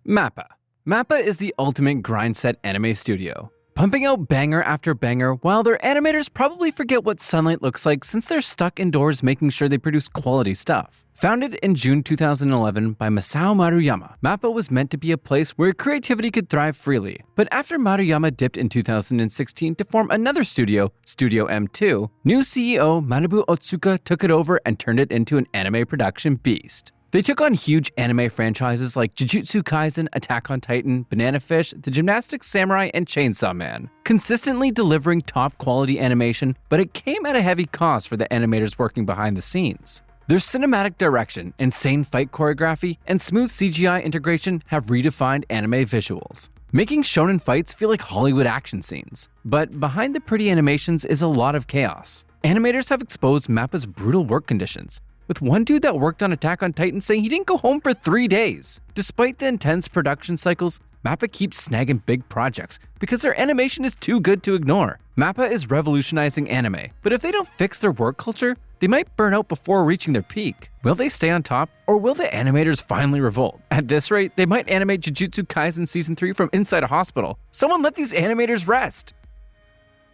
MAPPA. MAPPA is the ultimate grind-set anime studio, pumping out banger after banger while their animators probably forget what sunlight looks like since they're stuck indoors making sure they produce quality stuff. Founded in June 2011 by Masao Maruyama, MAPPA was meant to be a place where creativity could thrive freely. But after Maruyama dipped in 2016 to form another studio, Studio M2, new CEO Manabu Otsuka took it over and turned it into an anime production beast. They took on huge anime franchises like Jujutsu Kaisen, Attack on Titan, Banana Fish, The Gymnastic Samurai, and Chainsaw Man, consistently delivering top-quality animation, but it came at a heavy cost for the animators working behind the scenes. Their cinematic direction, insane fight choreography, and smooth CGI integration have redefined anime visuals, making shonen fights feel like Hollywood action scenes. But behind the pretty animations is a lot of chaos. Animators have exposed MAPPA's brutal work conditions, with one dude that worked on Attack on Titan saying he didn't go home for 3 days. Despite the intense production cycles, MAPPA keeps snagging big projects because their animation is too good to ignore. MAPPA is revolutionizing anime, but if they don't fix their work culture, they might burn out before reaching their peak. Will they stay on top, or will the animators finally revolt? At this rate, they might animate Jujutsu Kaisen Season 3 from inside a hospital. Someone let these animators rest!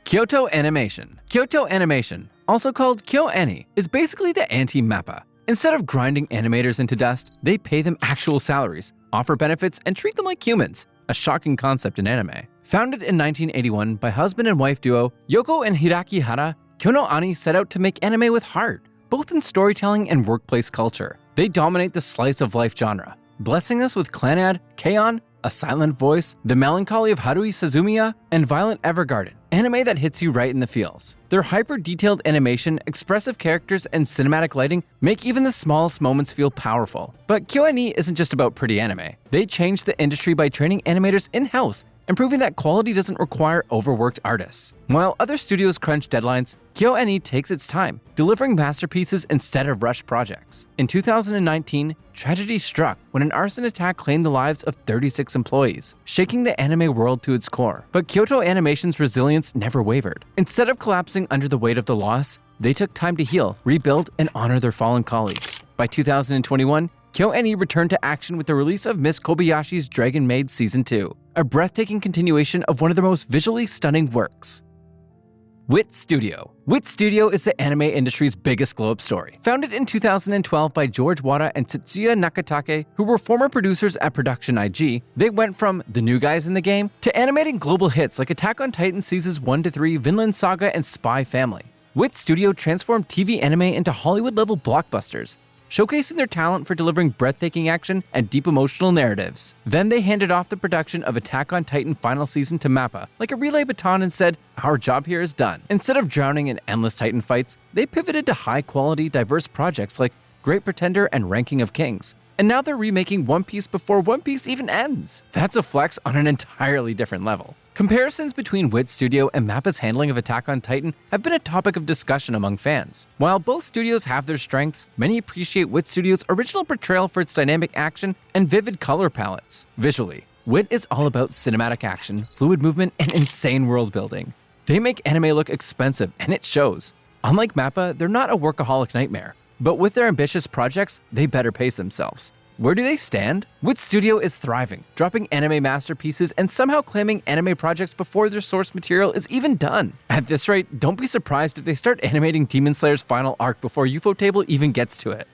Kyoto Animation. Kyoto Animation, also called KyoAni, is basically the anti-MAPPA. Instead of grinding animators into dust, they pay them actual salaries, offer benefits, and treat them like humans, a shocking concept in anime. Founded in 1981 by husband and wife duo Yoko and Hiraki Hara, KyoAni set out to make anime with heart, both in storytelling and workplace culture. They dominate the slice-of-life genre, blessing us with Clannad, K-On!, A Silent Voice, The Melancholy of Haruhi Suzumiya, and Violent Evergarden, anime that hits you right in the feels. Their hyper-detailed animation, expressive characters, and cinematic lighting make even the smallest moments feel powerful. But KyoAni isn't just about pretty anime. They changed the industry by training animators in-house and proving that quality doesn't require overworked artists. While other studios crunch deadlines, KyoAni takes its time, delivering masterpieces instead of rushed projects. In 2019, tragedy struck when an arson attack claimed the lives of 36 employees, shaking the anime world to its core. But Kyoto Animation's resilience never wavered. Instead of collapsing under the weight of the loss, they took time to heal, rebuild, and honor their fallen colleagues. By 2021, KyoAni returned to action with the release of Miss Kobayashi's Dragon Maid Season 2, a breathtaking continuation of one of their most visually stunning works. Wit Studio. Wit Studio is the anime industry's biggest glow-up story. Founded in 2012 by George Wada and Tetsuya Nakatake, who were former producers at Production IG, they went from the new guys in the game to animating global hits like Attack on Titan Seasons 1-3, Vinland Saga, and Spy Family. Wit Studio transformed TV anime into Hollywood-level blockbusters, showcasing their talent for delivering breathtaking action and deep emotional narratives. Then they handed off the production of Attack on Titan final season to MAPPA like a relay baton and said, "Our job here is done." Instead of drowning in endless Titan fights, they pivoted to high-quality, diverse projects like Great Pretender and Ranking of Kings. And now they're remaking One Piece before One Piece even ends. That's a flex on an entirely different level. Comparisons between Wit Studio and MAPPA's handling of Attack on Titan have been a topic of discussion among fans. While both studios have their strengths, many appreciate Wit Studio's original portrayal for its dynamic action and vivid color palettes. Visually, Wit is all about cinematic action, fluid movement, and insane world building. They make anime look expensive, and it shows. Unlike MAPPA, they're not a workaholic nightmare, but with their ambitious projects, they better pace themselves. Where do they stand? Wit Studio is thriving, dropping anime masterpieces and somehow claiming anime projects before their source material is even done. At this rate, don't be surprised if they start animating Demon Slayer's final arc before Ufotable even gets to it.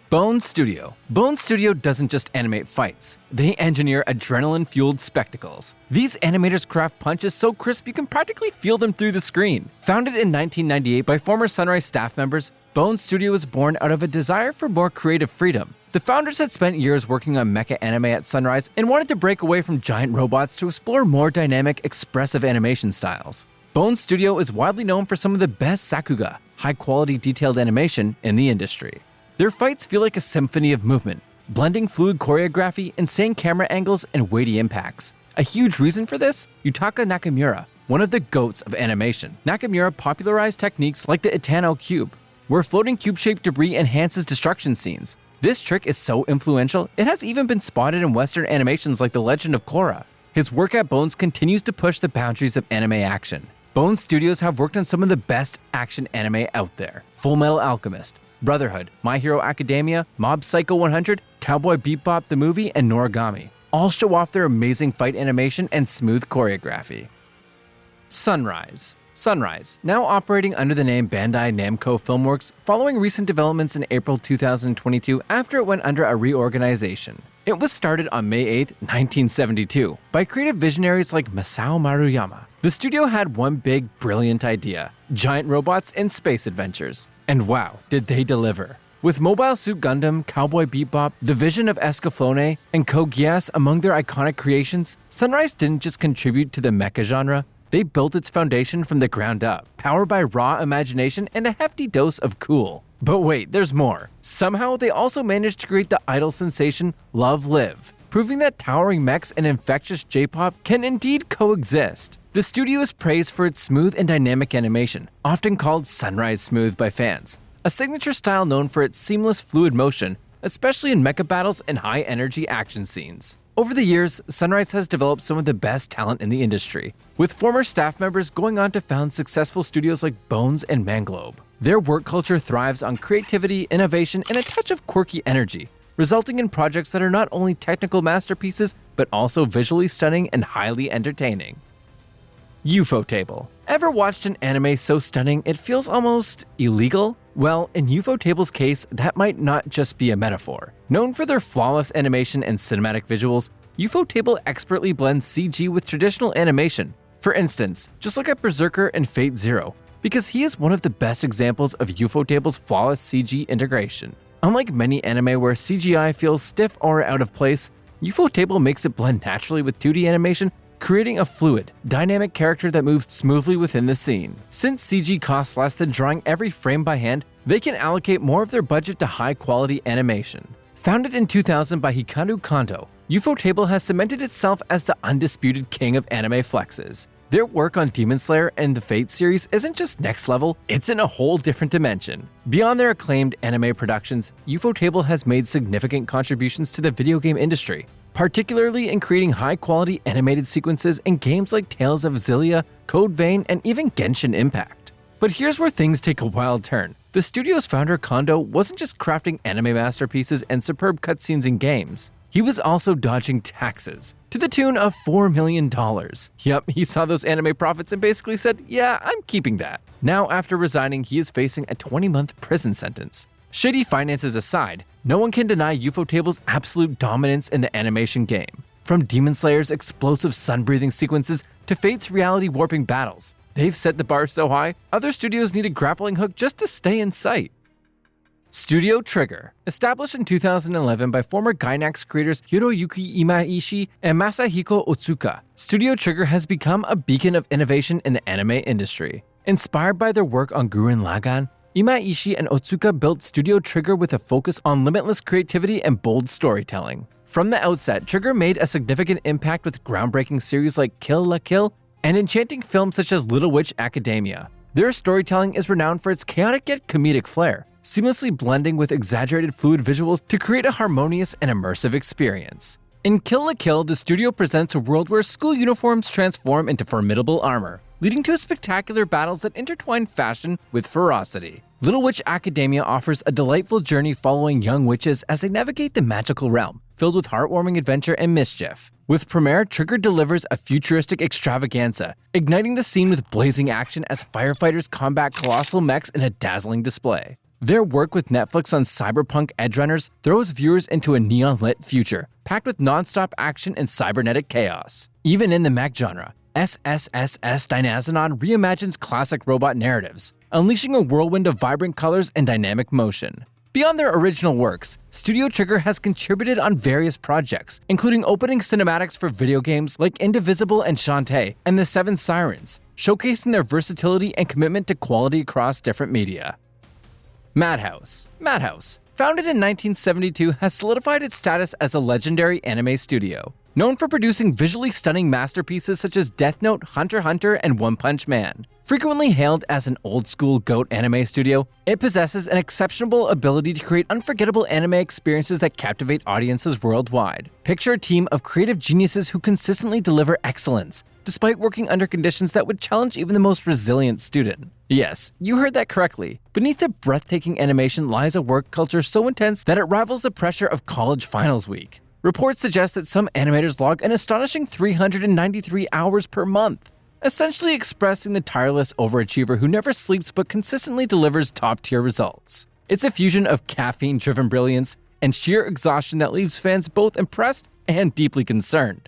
Bone Studio. Bone Studio doesn't just animate fights. They engineer adrenaline-fueled spectacles. These animators craft punches so crisp you can practically feel them through the screen. Founded in 1998 by former Sunrise staff members, Bone Studio was born out of a desire for more creative freedom. The founders had spent years working on mecha anime at Sunrise and wanted to break away from giant robots to explore more dynamic, expressive animation styles. Bone Studio is widely known for some of the best sakuga, high-quality detailed animation, in the industry. Their fights feel like a symphony of movement, blending fluid choreography, insane camera angles, and weighty impacts. A huge reason for this? Yutaka Nakamura, one of the GOATs of animation. Nakamura popularized techniques like the Itano Cube, where floating cube-shaped debris enhances destruction scenes. This trick is so influential, it has even been spotted in Western animations like The Legend of Korra. His work at Bones continues to push the boundaries of anime action. Bones Studios have worked on some of the best action anime out there. Fullmetal Alchemist, Brotherhood, My Hero Academia, Mob Psycho 100, Cowboy Bebop the movie, and Noragami. all show off their amazing fight animation and smooth choreography. Sunrise. Sunrise, now operating under the name Bandai Namco Filmworks following recent developments in April 2022 after it went under a reorganization. It was started on May 8, 1972, by creative visionaries like Masao Maruyama. The studio had one big, brilliant idea: giant robots and space adventures. And wow, did they deliver! With Mobile Suit Gundam, Cowboy Bebop, The Vision of Escaflowne, and Code Geass among their iconic creations, Sunrise didn't just contribute to the mecha genre, they built its foundation from the ground up, powered by raw imagination and a hefty dose of cool. But wait, there's more. Somehow, they also managed to create the idol sensation Love Live, proving that towering mechs and infectious J-pop can indeed coexist. The studio is praised for its smooth and dynamic animation, often called Sunrise Smooth by fans, a signature style known for its seamless, fluid motion, especially in mecha battles and high-energy action scenes. Over the years, Sunrise has developed some of the best talent in the industry, with former staff members going on to found successful studios like Bones and Manglobe. Their work culture thrives on creativity, innovation, and a touch of quirky energy, resulting in projects that are not only technical masterpieces, but also visually stunning and highly entertaining. Ufotable. Ever watched an anime so stunning it feels almost illegal? Well, in Ufotable's case, that might not just be a metaphor. Known for their flawless animation and cinematic visuals, Ufotable expertly blends CG with traditional animation. For instance, just look at Berserker and Fate Zero, because he is one of the best examples of Ufotable's flawless CG integration. Unlike many anime where CGI feels stiff or out of place, Ufotable makes it blend naturally with 2D animation, creating a fluid, dynamic character that moves smoothly within the scene. Since CG costs less than drawing every frame by hand, they can allocate more of their budget to high-quality animation. Founded in 2000 by Hikaru Kondo, Ufotable has cemented itself as the undisputed king of anime flexes. Their work on Demon Slayer and the Fate series isn't just next level, it's in a whole different dimension. Beyond their acclaimed anime productions, Ufotable has made significant contributions to the video game industry, particularly in creating high-quality animated sequences in games like Tales of Xillia, Code Vein, and even Genshin Impact. But here's where things take a wild turn. The studio's founder Kondo wasn't just crafting anime masterpieces and superb cutscenes in games. He was also dodging taxes, to the tune of $4 million. Yup, he saw those anime profits and basically said, yeah, I'm keeping that. Now, after resigning, he is facing a 20-month prison sentence. Shady finances aside, no one can deny Ufotable's absolute dominance in the animation game. From Demon Slayer's explosive sun-breathing sequences to Fate's reality-warping battles, they've set the bar so high, other studios need a grappling hook just to stay in sight. Studio Trigger. Established in 2011 by former Gainax creators Hiroyuki Imaishi and Masahiko Otsuka, Studio Trigger has become a beacon of innovation in the anime industry. Inspired by their work on Gurren Lagann, Imaishi and Otsuka built Studio Trigger with a focus on limitless creativity and bold storytelling. From the outset, Trigger made a significant impact with groundbreaking series like Kill la Kill and enchanting films such as Little Witch Academia. Their storytelling is renowned for its chaotic yet comedic flair, seamlessly blending with exaggerated fluid visuals to create a harmonious and immersive experience. In Kill la Kill, the studio presents a world where school uniforms transform into formidable armor, leading to spectacular battles that intertwine fashion with ferocity. Little Witch Academia offers a delightful journey following young witches as they navigate the magical realm, filled with heartwarming adventure and mischief. With Premiere, Trigger delivers a futuristic extravaganza, igniting the scene with blazing action as firefighters combat colossal mechs in a dazzling display. Their work with Netflix on cyberpunk edgerunners throws viewers into a neon-lit future, packed with non-stop action and cybernetic chaos. Even in the mech genre, SSSS Dynazenon reimagines classic robot narratives, unleashing a whirlwind of vibrant colors and dynamic motion. Beyond their original works, Studio Trigger has contributed on various projects, including opening cinematics for video games like Indivisible and Shantae and The Seven Sirens, showcasing their versatility and commitment to quality across different media. Madhouse. Madhouse, founded in 1972, has solidified its status as a legendary anime studio. Known for producing visually stunning masterpieces such as Death Note, Hunter x Hunter, and One Punch Man. Frequently hailed as an old-school GOAT anime studio, it possesses an exceptional ability to create unforgettable anime experiences that captivate audiences worldwide. Picture a team of creative geniuses who consistently deliver excellence, despite working under conditions that would challenge even the most resilient student. Yes, you heard that correctly. Beneath the breathtaking animation lies a work culture so intense that it rivals the pressure of college finals week. Reports suggest that some animators log an astonishing 393 hours per month, essentially expressing the tireless overachiever who never sleeps but consistently delivers top-tier results. It's a fusion of caffeine-driven brilliance and sheer exhaustion that leaves fans both impressed and deeply concerned.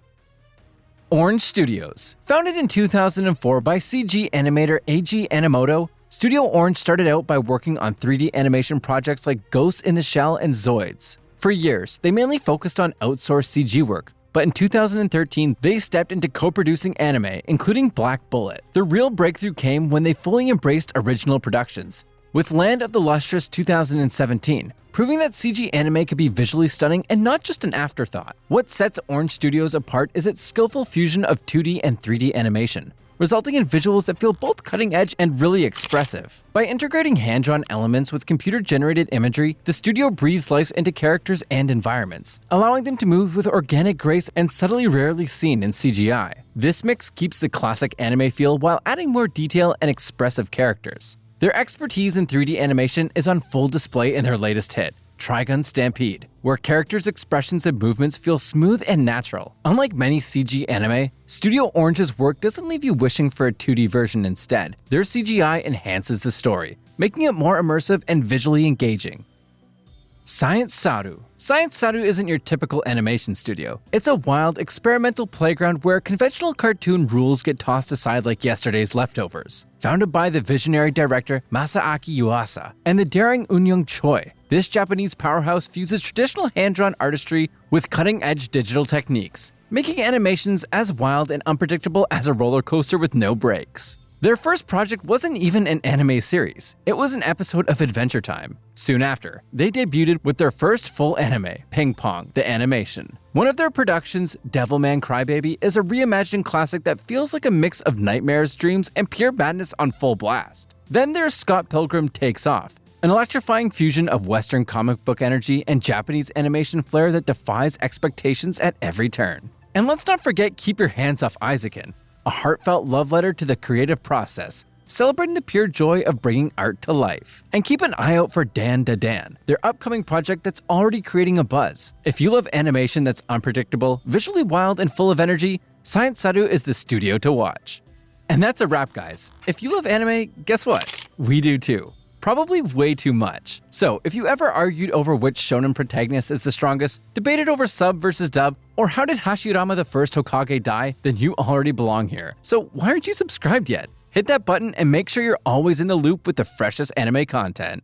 Orange Studios. Founded in 2004 by CG animator Eiji Animoto, Studio Orange started out by working on 3D animation projects like Ghost in the Shell and Zoids. For years, they mainly focused on outsourced CG work, but in 2013, they stepped into co-producing anime, including Black Bullet. The real breakthrough came when they fully embraced original productions, with Land of the Lustrous 2017, proving that CG anime could be visually stunning and not just an afterthought. What sets Orange Studios apart is its skillful fusion of 2D and 3D animation, resulting in visuals that feel both cutting-edge and really expressive. By integrating hand-drawn elements with computer-generated imagery, the studio breathes life into characters and environments, allowing them to move with organic grace and subtly rarely seen in CGI. This mix keeps the classic anime feel while adding more detail and expressive characters. Their expertise in 3D animation is on full display in their latest hit, Trigun Stampede, where characters' expressions and movements feel smooth and natural. Unlike many CG anime, Studio Orange's work doesn't leave you wishing for a 2D version instead. Their CGI enhances the story, making it more immersive and visually engaging. Science Saru. Science Saru isn't your typical animation studio. It's a wild, experimental playground where conventional cartoon rules get tossed aside like yesterday's leftovers. Founded by the visionary director Masaaki Yuasa and the daring Unyoung Choi, this Japanese powerhouse fuses traditional hand-drawn artistry with cutting-edge digital techniques, making animations as wild and unpredictable as a roller coaster with no brakes. Their first project wasn't even an anime series, it was an episode of Adventure Time. Soon after, they debuted with their first full anime, Ping Pong, the Animation. One of their productions, Devilman Crybaby, is a reimagined classic that feels like a mix of nightmares, dreams, and pure madness on full blast. Then there's Scott Pilgrim Takes Off, an electrifying fusion of Western comic book energy and Japanese animation flair that defies expectations at every turn. And let's not forget Keep Your Hands Off Isaacin, a heartfelt love letter to the creative process, celebrating the pure joy of bringing art to life. And keep an eye out for Dan Da Dan, their upcoming project that's already creating a buzz. If you love animation that's unpredictable, visually wild, and full of energy, Science Saru is the studio to watch. And that's a wrap, guys. If you love anime, guess what? We do too. Probably way too much. So, if you ever argued over which shonen protagonist is the strongest, debated over sub versus dub, or how did Hashirama the first Hokage die, then you already belong here. So why aren't you subscribed yet? Hit that button and make sure you're always in the loop with the freshest anime content.